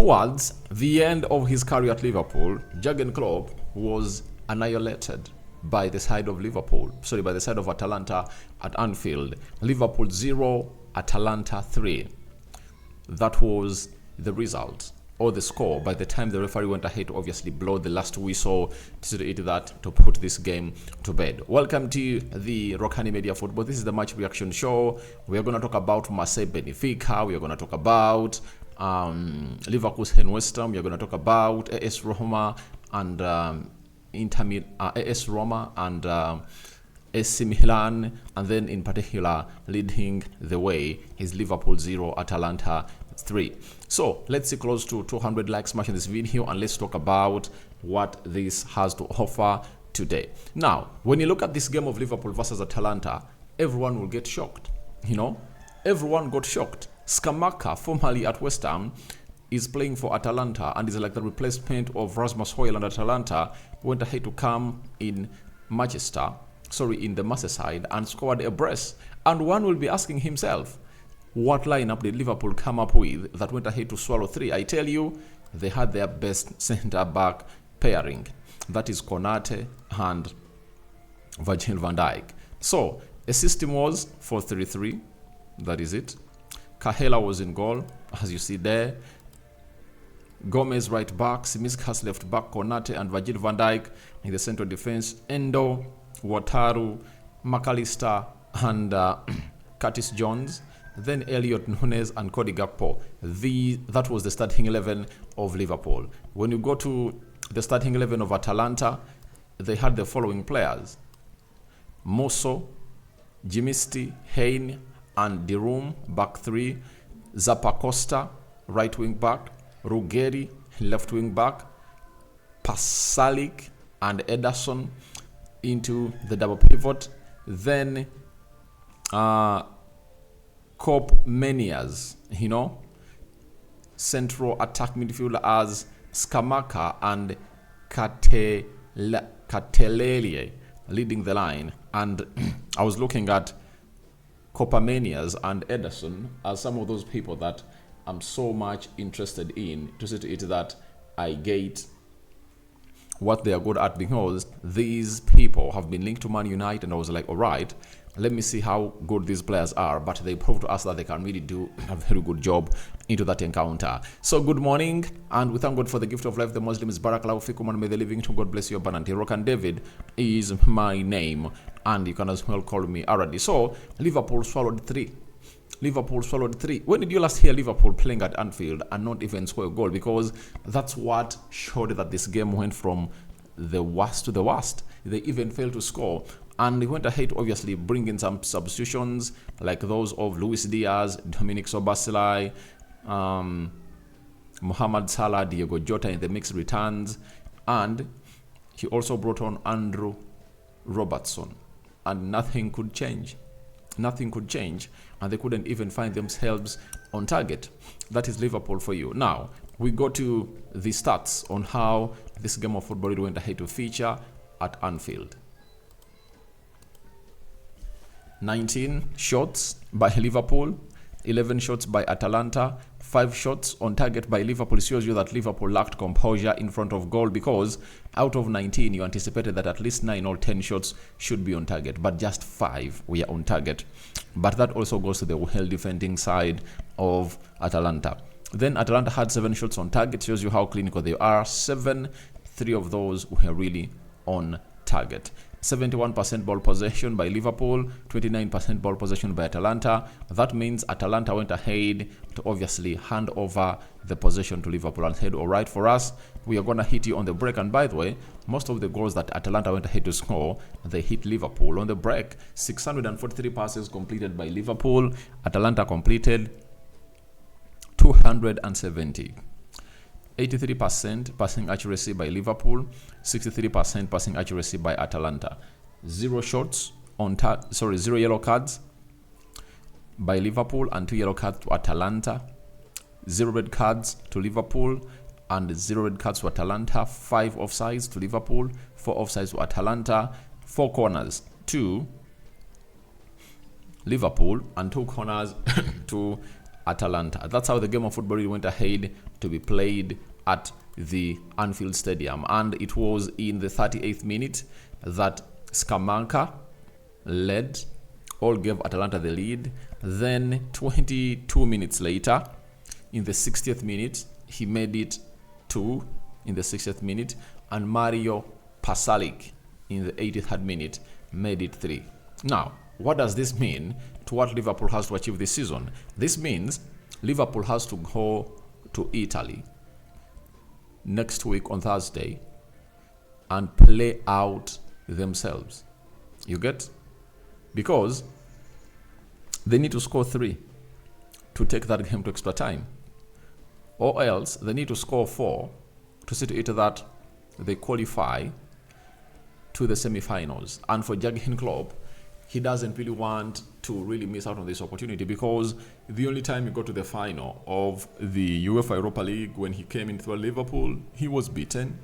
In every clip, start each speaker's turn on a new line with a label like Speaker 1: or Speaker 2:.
Speaker 1: Towards the end of his career at Liverpool, Jurgen Klopp was annihilated by the side of by the side of Atalanta at Anfield. Liverpool 0, Atalanta 3. That was the result or the score by the time the referee went ahead to obviously blow the last whistle to put this game to bed. Welcome to the Rokani Media Football. This is the match reaction show. We are going to talk about Marseille Benfica. We are going to talk about Liverpool and West Ham. We are going to talk about AS Roma and AS Roma and AC Milan, and then in particular leading the way is Liverpool 0, Atalanta 3. So let's see close to 200 likes smash in this video, and let's talk about what this has to offer today. Now, when you look at this game of Liverpool versus Atalanta, everyone will get shocked. Everyone got shocked. Scamacca, formerly at West Ham, is playing for Atalanta and is like the replacement of Rasmus Højlund. Atalanta went ahead to come in the Merseyside and scored a brace. And one will be asking himself, what lineup did Liverpool come up with that went ahead to swallow 3? I tell you, they had their best centre-back pairing. That is Konate and Virgil van Dijk. So, a system was 4-3-3. That is it. Kahela was in goal, as you see there. Gomez right back, Tsimikas left back, Konate and Virgil van Dijk in the central defense. Endo, Wataru, McAllister and Curtis Jones. Then Elliot Nunes and Cody Gakpo. That was the starting 11 of Liverpool. When you go to the starting 11 of Atalanta, they had the following players: Mosso, Jimisti, Hein, and Dirum, back 3. Zappacosta, right wing back. Ruggeri, left wing back. Pasalic and Ederson into the double pivot. Then Cop Menias, central attack midfielder as Scamacca and Catelelie leading the line. And I was looking at Copamanias and Ederson as some of those people that I'm so much interested in, to see to it that I get what they are good at, because these people have been linked to Man United, and I was like, all right, let me see how good these players are. But they proved to us that they can really do a very good job into that encounter. So good morning, and we thank God for the gift of life. The Muslim is Barakallahu fikum, and may the living to God bless you abundantly. Rokan David is my name, and you can as well call me Aradi. So Liverpool swallowed 3. Liverpool swallowed 3. When did you last hear Liverpool playing at Anfield and not even score a goal? Because that's what showed that this game went from the worst to the worst. They even failed to score. And they went ahead to obviously bring in some substitutions like those of Luis Diaz, Dominic Soboslai, Mohamed Salah, Diego Jota in the mix returns. And he also brought on Andrew Robertson. And nothing could change. Nothing could change, and they couldn't even find themselves on target. That is Liverpool for you. Now, we go to the stats on how this game of football went ahead to feature at Anfield. 19 shots by Liverpool, 11 shots by Atalanta, 5 shots on target by Liverpool. It shows you that Liverpool lacked composure in front of goal, because out of 19, you anticipated that at least 9 or 10 shots should be on target, but just 5 were on target. But that also goes to the well-defending side of Atalanta. Then Atalanta had 7 shots on target. Shows you how clinical they are. 3 of those were really on target. 71% ball possession by Liverpool, 29% ball possession by Atalanta. That means Atalanta went ahead to obviously hand over the possession to Liverpool and said, all right, for us, we are going to hit you on the break. And by the way, most of the goals that Atalanta went ahead to score, they hit Liverpool on the break. 643 passes completed by Liverpool. Atalanta completed 270. 83% passing accuracy by Liverpool, 63% passing accuracy by Atalanta. 0 shots on 0 yellow cards by Liverpool and 2 yellow cards to Atalanta. 0 red cards to Liverpool and 0 red cards to Atalanta. 5 offsides to Liverpool, 4 offsides to Atalanta. 4 corners to Liverpool and 2 corners to Atalanta. That's how the game of football went ahead to be played at the Anfield Stadium. And it was in the 38th minute that Scamacca led, all gave Atalanta the lead. Then 22 minutes later, in the 60th minute, he made it 2 in the 60th minute, and Mario Pasalic in the 83rd minute made it 3. Now, what does this mean to what Liverpool has to achieve this season? This means Liverpool has to go to Italy next week on Thursday and play out themselves. You get? Because they need to score 3 to take that game to extra time. Or else they need to score 4 to see to it that they qualify to the semi-finals. And for Jurgen Klopp, he doesn't really want to really miss out on this opportunity, because the only time he got to the final of the UEFA Europa League, when he came into Liverpool, he was beaten.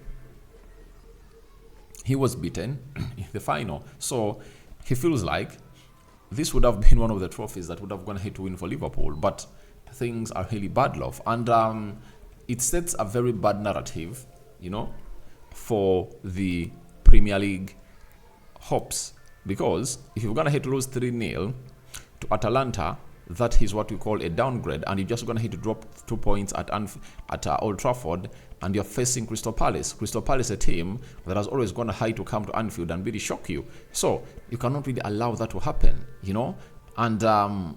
Speaker 1: He was beaten in the final. So he feels like this would have been one of the trophies that would have gone ahead to win for Liverpool. But things are really bad, love. And it sets a very bad narrative, for the Premier League hopes. Because if you're going to have to lose 3-0 to Atalanta, that is what we call a downgrade, and you're just going to have to drop 2 points at Old Trafford, and you're facing Crystal Palace. Crystal Palace, a team that has always gone high to come to Anfield and really shock you. So you cannot really allow that to happen, And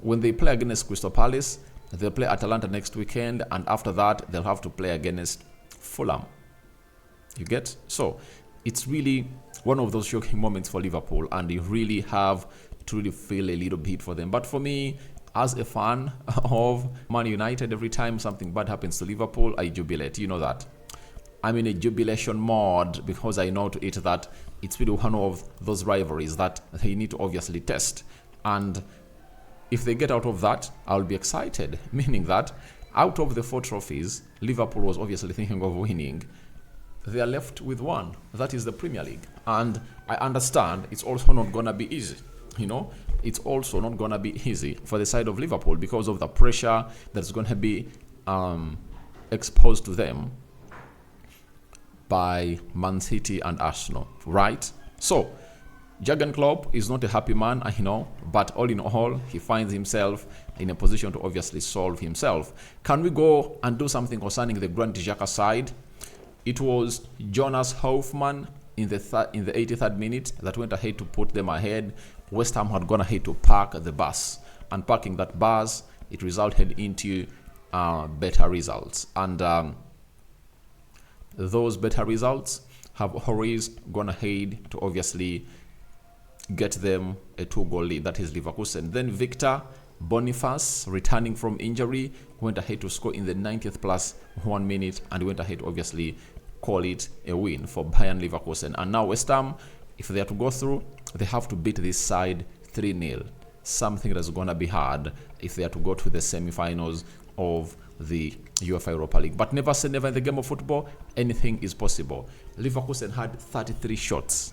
Speaker 1: when they play against Crystal Palace, they'll play Atalanta next weekend, and after that, they'll have to play against Fulham. You get? So it's really one of those shocking moments for Liverpool, and you really have to really feel a little bit for them. But for me, as a fan of Man United, every time something bad happens to Liverpool, I jubilate. You know that. I'm in a jubilation mode, because I know to it that it's really one of those rivalries that they need to obviously test. And if they get out of that, I'll be excited. Meaning that out of the 4 trophies Liverpool was obviously thinking of winning, they are left with 1. That is the Premier League. And I understand it's also not going to be easy. It's also not going to be easy for the side of Liverpool, because of the pressure that's going to be exposed to them by Man City and Arsenal, right? So Jurgen Klopp is not a happy man, I know, but all in all, he finds himself in a position to obviously solve himself. Can we go and do something concerning the Grand Xhaka side? It was Jonas Hoffman in the 83rd minute that went ahead to put them ahead. West Ham had gone ahead to park the bus, and parking that bus, it resulted into better results. And those better results have always gone ahead to obviously get them a 2-goal lead. That is Leverkusen. Then Victor Boniface, returning from injury, went ahead to score in the 90th plus 1 minute, and went ahead to obviously call it a win for Bayern Leverkusen. And now West Ham, if they are to go through, they have to beat this side 3-0. Something that's going to be hard if they are to go to the semi-finals of the UEFA Europa League. But never say never in the game of football. Anything is possible. Leverkusen had 33 shots.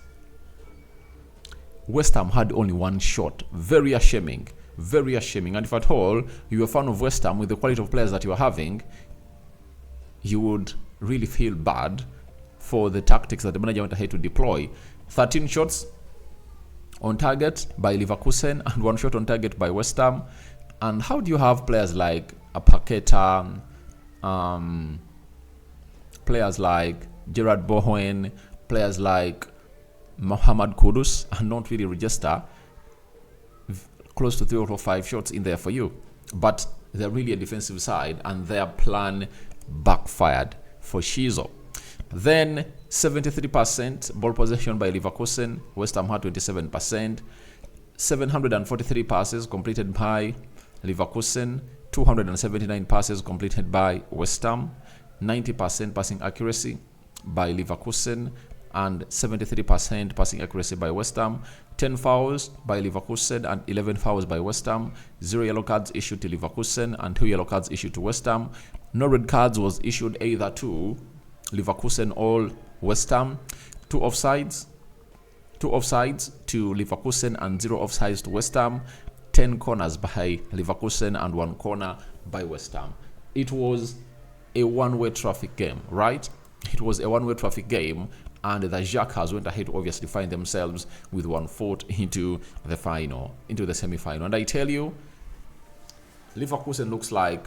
Speaker 1: West Ham had only 1 shot. Very ashaming. Very ashaming. And if at all you're a fan of West Ham with the quality of players that you're having, you would really feel bad for the tactics that the manager went ahead to deploy. 13 shots on target by Leverkusen and 1 shot on target by West Ham. And how do you have players like Paqueta, players like Gerard Bowen, players like Mohamed Kudus, and not really register close to 3 or 5 shots in there for you? But they're really a defensive side, and their plan backfired for Shizo. Then 73% ball possession by Leverkusen. West Ham had 27%. 743 passes completed by Leverkusen. 279 passes completed by West Ham. 90% passing accuracy by Leverkusen, and 73% passing accuracy by West Ham. 10 fouls by Leverkusen and 11 fouls by West Ham. 0 yellow cards issued to Leverkusen and 2 yellow cards issued to West Ham. No red cards was issued either to Leverkusen or West Ham. 2 offsides to Leverkusen and 0 offsides to West Ham. 10 corners by Leverkusen and 1 corner by West Ham. It was a one-way traffic game, right? It was a one-way traffic game, and the Xhakas went ahead to obviously find themselves with one foot into the final, into the semi-final. And I tell you, Leverkusen looks like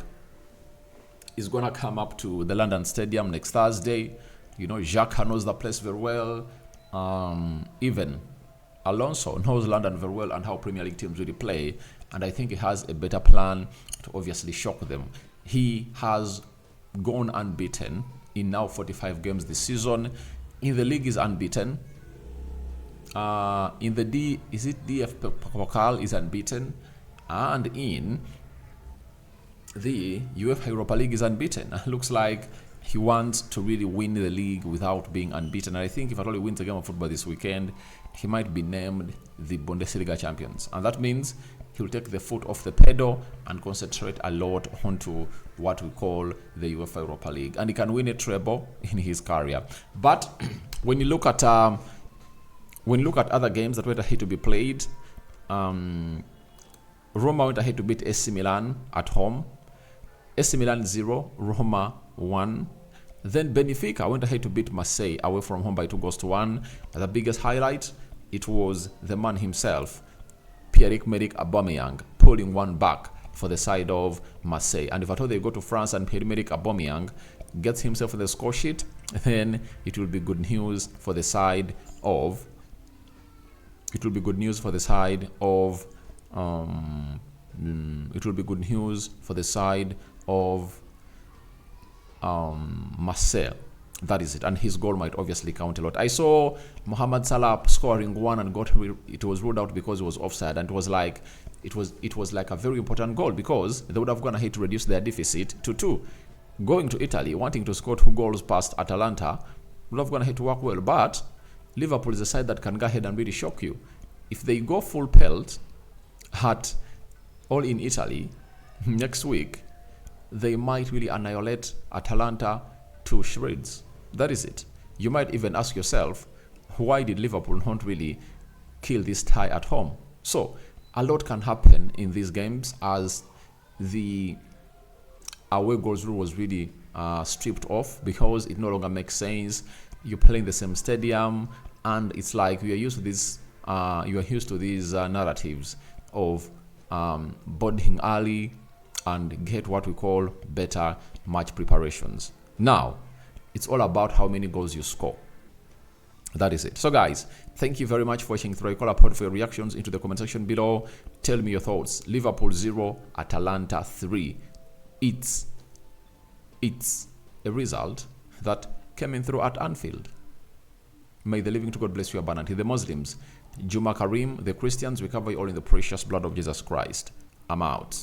Speaker 1: is going to come up to the London Stadium next Thursday. You know, Xhaka knows the place very well. Even Alonso knows London very well and how Premier League teams really play. And I think he has a better plan to obviously shock them. He has gone unbeaten in now 45 games this season. In the league is unbeaten. In the DF Pokal is unbeaten. And in the UEFA Europa League is unbeaten. Looks like he wants to really win the league without being unbeaten. And I think if at all he wins a game of football this weekend, he might be named the Bundesliga champions. And that means he'll take the foot off the pedal and concentrate a lot onto what we call the UEFA Europa League. And he can win a treble in his career. But when you look at other games that were ahead to be played, Roma went ahead to beat AC Milan at home. AC Milan 0, Roma 1. Then Benfica went ahead to beat Marseille away from home by 2-1. The biggest highlight, it was the man himself, Pierre-Emerick Aubameyang, pulling one back for the side of Marseille. And if at all they go to France and Pierre-Emerick Aubameyang gets himself in the score sheet, then it will be good news for the side of Marseille. That is it. And his goal might obviously count a lot. I saw Mohamed Salah scoring one and it was ruled out because it was offside, and it was like a very important goal because they would have gone ahead to reduce their deficit to 2. Going to Italy, wanting to score 2 goals past Atalanta would have gone ahead to work well, but Liverpool is a side that can go ahead and really shock you. If they go full pelt at all in Italy next week, they might really annihilate Atalanta to shreds. That is it. You might even ask yourself, why did Liverpool not really kill this tie at home? So a lot can happen in these games as the away goals rule was really stripped off because it no longer makes sense. You're playing the same stadium, and it's like you are used to this. You are used to these narratives of boarding early and get what we call better match preparations. Now, it's all about how many goals you score. That is it. So guys, thank you very much for watching through. I call upon for your reactions into the comment section below. Tell me your thoughts. Liverpool 0, Atalanta 3. It's a result that came in through at Anfield. May the living to God bless you abundantly. The Muslims, Juma Karim, the Christians, we cover you all in the precious blood of Jesus Christ. I'm out.